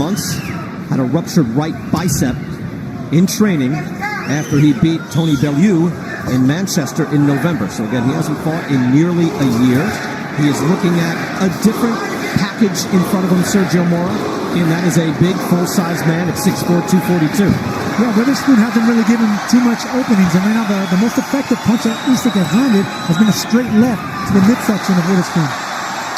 months, had a ruptured right bicep in training after he beat Tony Bellew in Manchester in November. So again, he hasn't fought in nearly a year. He is looking at a different package in front of him, Sergio Mora, and that is a big, full-size man at 6'4", 242. Yeah, Witherspoon hasn't really given too much openings, and right now the most effective punch that Usyk has landed has been a straight left to the midsection of Witherspoon.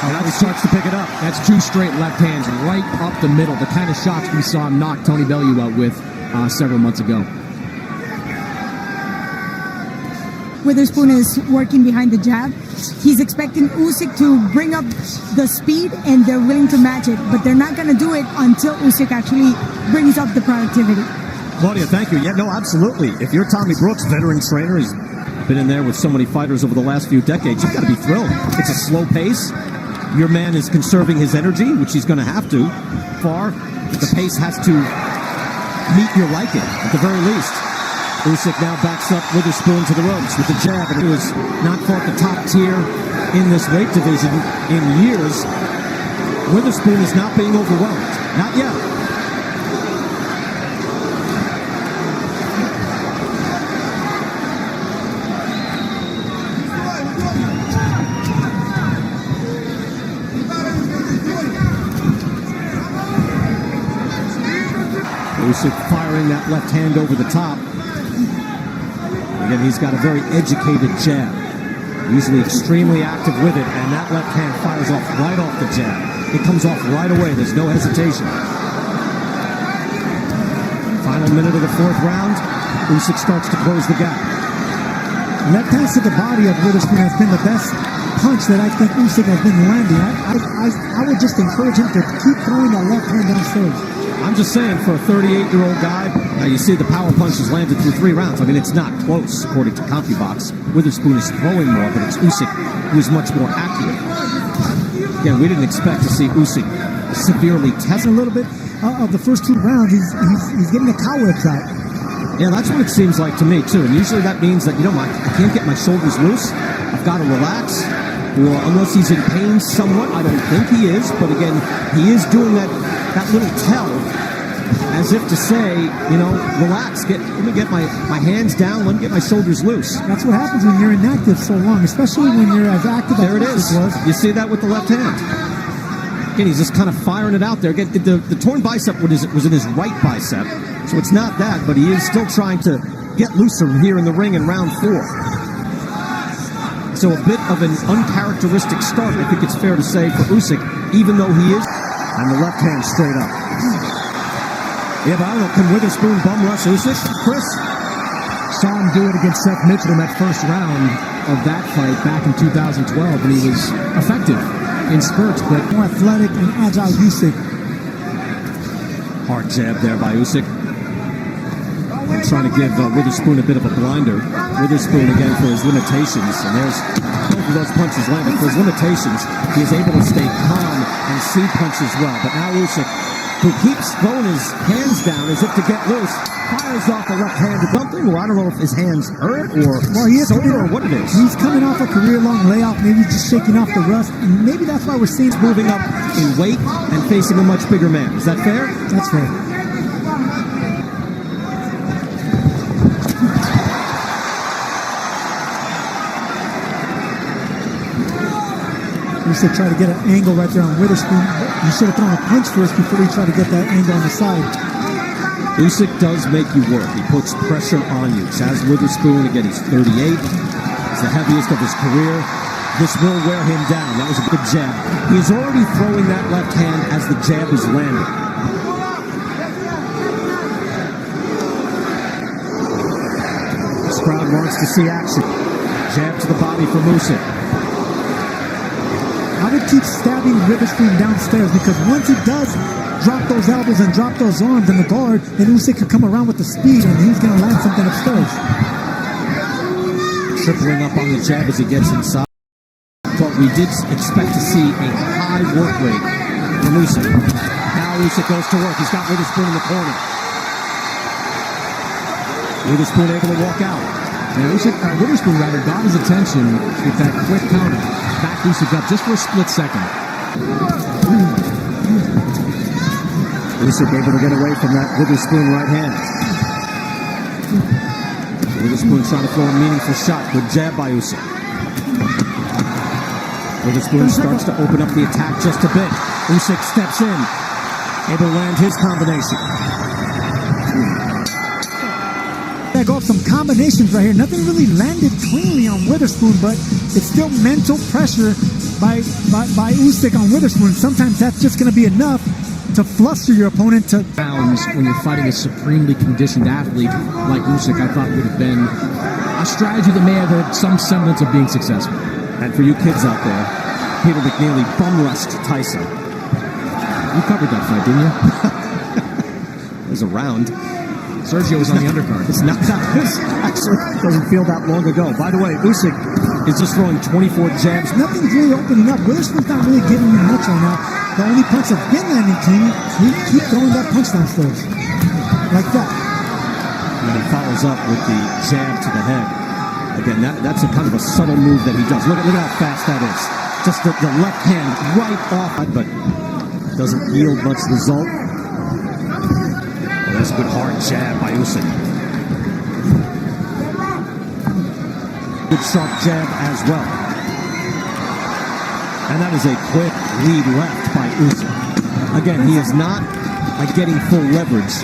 Oh, that starts to pick it up. That's 2 straight left hands right up the middle. The kind of shots we saw him knock Tony Bellew out with several months ago. Witherspoon is working behind the jab. He's expecting Usyk to bring up the speed, and they're willing to match it, but they're not going to do it until Usyk actually brings up the productivity. Claudia, thank you. Yeah, no, absolutely. If you're Tommy Brooks, veteran trainer, he's been in there with so many fighters over the last few decades, you've got to be thrilled. It's a slow pace. Your man is conserving his energy, which he's going to have to. The pace has to meet your liking, at the very least. Usyk now backs up Witherspoon to the ropes with the jab, and he has not fought the top tier in this weight division in years. Witherspoon is not being overwhelmed. Not yet. Usyk firing that left hand over the top. Again, he's got a very educated jab. Usually extremely active with it, and that left hand fires off right off the jab. It comes off right away. There's no hesitation. Final minute of the 4th round. Usyk starts to close the gap. Left hand to the body of Witherspoon has been the best punch that I think Usyk has been landing. I would just encourage him to keep throwing that left hand downstairs. I'm just saying, for a 38-year-old guy, now you see the power punches landed through 3 rounds. I mean, it's not close, according to CompuBox. Witherspoon is throwing more, but it's Usyk who is much more accurate. Again, we didn't expect to see Usyk severely test a little bit of the first 2 rounds. He's getting a coward out. Yeah, that's what it seems like to me, too. And usually that means that, I can't get my shoulders loose. I've got to relax. Or unless he's in pain somewhat, I don't think he is. But again, he is doing that little tell as if to say, relax, let me get my hands down, let me get my shoulders loose. That's what happens when you're inactive so long, especially when you're as active as Usyk was. You see that with the left hand. Again, he's just kind of firing it out there. Again, the torn bicep was in his right bicep, so it's not that, but he is still trying to get looser here in the ring in round 4. So a bit of an uncharacteristic start, I think it's fair to say, for Usyk, even though he is. And the left hand straight up. Yeah, but I don't know, can Witherspoon bum rush Usyk, Chris? Saw him do it against Seth Mitchell in that first round of that fight back in 2012, and he was effective in spurts, but more athletic and agile Usyk. Hard jab there by Usyk. I'm trying to give Witherspoon a bit of a blinder. Witherspoon, again, for his limitations, and there's both of those punches landed. For his limitations, he is able to stay calm and see punches well. But now Usyk, who keeps throwing his hands down as if to get loose, fires off a left-handed something, or I don't know if his hands hurt or sore or what it is. He's coming off a career-long layoff, maybe just shaking off the rust, and maybe that's why we're seeing him moving up in weight and facing a much bigger man. Is that fair? That's fair. Usyk tried to get an angle right there on Witherspoon. You should have thrown a punch first before he tried to get that angle on the side. Usyk does make you work. He puts pressure on you. Chazz Witherspoon, again, he's 38. He's the heaviest of his career. This will wear him down. That was a good jab. He is already throwing that left hand as the jab is landing. This crowd wants to see action. Jab to the body from Usyk. I would keep stabbing Witherspoon downstairs, because once he does drop those elbows and drop those arms in the guard, then Usyk could come around with the speed and he's going to land something upstairs. Tripling up on the jab as he gets inside. But we did expect to see a high work rate from Usyk. Now Usyk goes to work. He's got Witherspoon in the corner. Witherspoon able to walk out. And Witherspoon got his attention with that quick counter. Back Usyk up just for a split second. Usyk able to get away from that Witherspoon right hand. Witherspoon trying to throw a meaningful shot. Good jab by Usyk. Witherspoon starts to open up the attack just a bit. Usyk steps in, able to land his combination. I go up some combinations right here. Nothing really landed cleanly on Witherspoon, but it's still mental pressure by Usyk on Witherspoon. Sometimes that's just going to be enough to fluster your opponent to Rounds when you're fighting a supremely conditioned athlete like Usyk, I thought would have been a strategy that may have had some semblance of being successful. And for you kids out there, Peter McNeely bum rushed Tyson. You covered that fight, didn't you? It was a round. Sergio was on the undercard. It's not that. Actually, doesn't feel that long ago. By the way, Usyk is just throwing 24 jabs. nothing's really opening up. Witherspoon's not really giving him much right now. The only punch that's been landing clean, he keep throwing that punch downstairs. Like that. And he follows up with the jab to the head. Again, that's a kind of a subtle move that he does. Look at how fast that is. Just the left hand right off, but doesn't yield much result. Well, that's a good hard jab by Usyk. Good sharp jab as well. And that is a quick lead left by Usyk. Again, he is not getting full leverage,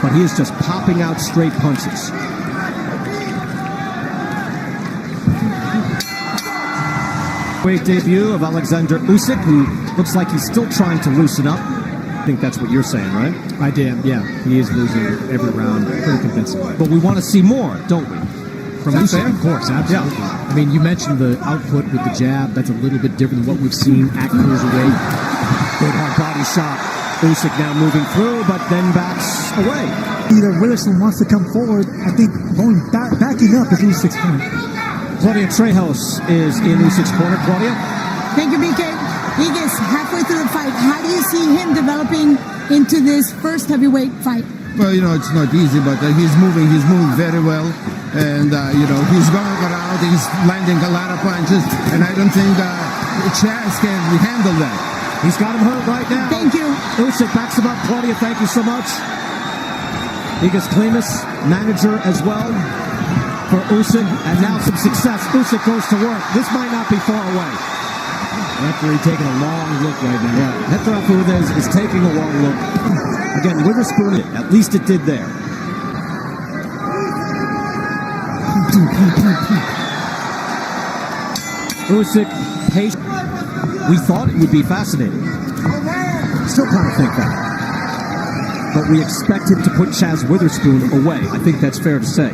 but he is just popping out straight punches. Great debut of Alexander Usyk, who looks like he's still trying to loosen up. I think that's what you're saying, right? I did, yeah. He is losing every round pretty convincingly. But we want to see more, don't we? From Usyk, of course, absolutely. Yeah. I mean, you mentioned the output with the jab. That's a little bit different than what we've seen at cruiserweight. Good hard body shot. Usyk now moving through, but then backs away. Either Witherspoon wants to come forward. I think backing up is Usyk's point. Claudia Trejos is in Usyk's corner. Claudia? Thank you, BK. He gets halfway through the fight. How do you see him developing into this first heavyweight fight? Well, it's not easy, but he's moving very well. And, he's going around, he's landing a lot of punches. And I don't think Chazz can handle that. He's got him hurt right now. Thank you. Usyk backs him up. Claudia, thank you so much. Igas Klimas, manager as well for Usyk, and now some success. Usyk goes to work. This might not be far away. Referee taking a long look right now. Yeah, Hector Alvarez is taking a long look. Again, Witherspoon, at least it did there. Usyk, patient. We thought it would be fascinating. Still kind of think that. But we expected to put Chazz Witherspoon away. I think that's fair to say.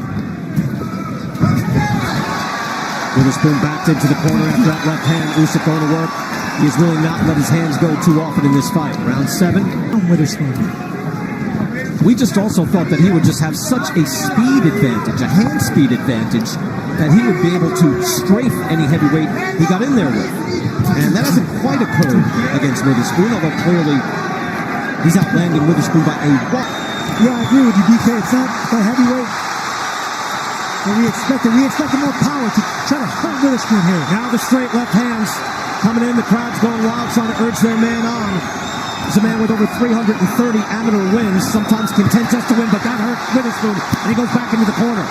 Witherspoon backed into the corner after that left hand. Usyk going to work. He's really not let his hands go too often in this fight. Round 7. Witherspoon. We just also thought that he would just have such a speed advantage, a hand speed advantage, that he would be able to strafe any heavyweight he got in there with. And that hasn't quite occurred against Witherspoon, although clearly he's outlanding Witherspoon by a lot. Yeah, I agree with you, BK. It's not the heavyweight that we expected. We expected more power to try to hurt Witherspoon here. Now the straight left hands coming in. The crowd's going wild, trying to urge their man on. He's a man with over 330 amateur wins, sometimes content just to win, but that hurt Witherspoon, and he goes back into the corner.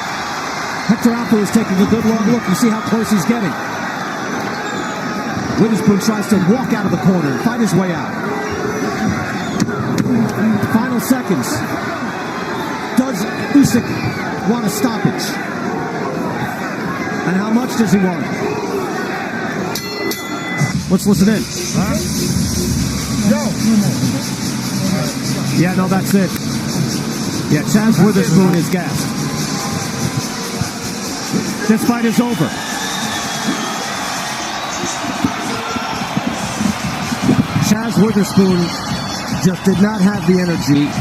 Hector Alvarez is taking a good long look. You see how close he's getting. Witherspoon tries to walk out of the corner and fight his way out. Final seconds. Does Usyk want a stoppage? And how much does he want? Let's listen in. Yeah, no, that's it. Yeah, Chazz Witherspoon is gassed. This fight is over. Chazz Witherspoon just did not have the energy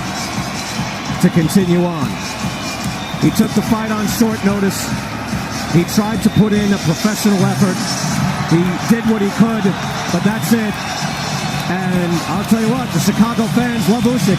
to continue on. He took the fight on short notice. He tried to put in a professional effort. He did what he could, but that's it. And I'll tell you what, the Chicago fans love Usyk.